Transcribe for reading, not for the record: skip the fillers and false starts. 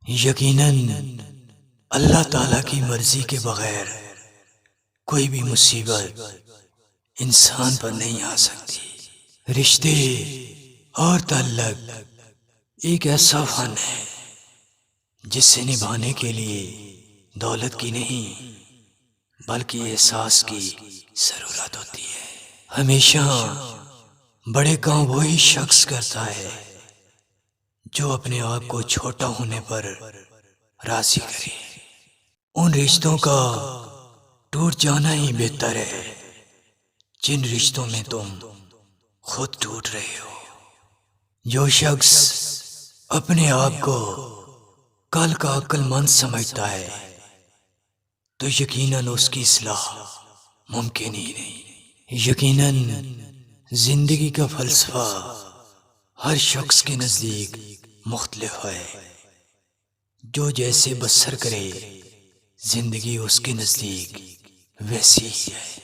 یقیناً اللہ تعالیٰ کی مرضی کے بغیر کوئی بھی مصیبت انسان پر نہیں آ سکتی۔ رشتے اور تعلق ایک ایسا فن ہے جس سے نبھانے کے لیے دولت کی نہیں بلکہ احساس کی ضرورت ہوتی ہے۔ ہمیشہ بڑے کام وہی شخص کرتا ہے جو اپنے آپ کو چھوٹا ہونے پر راضی کرے۔ ان رشتوں کا ٹوٹ جانا ہی بہتر ہے جن رشتوں میں تم خود ٹوٹ رہے ہو۔ جو شخص اپنے آپ کو کل کا عقل مند سمجھتا ہے تو یقیناً اس کی اصلاح ممکن ہی نہیں۔ یقیناً زندگی کا فلسفہ ہر شخص کے نزدیک مختلف ہے۔ جو جیسے بسر کرے زندگی اس کے نزدیک ویسی ہی ہے۔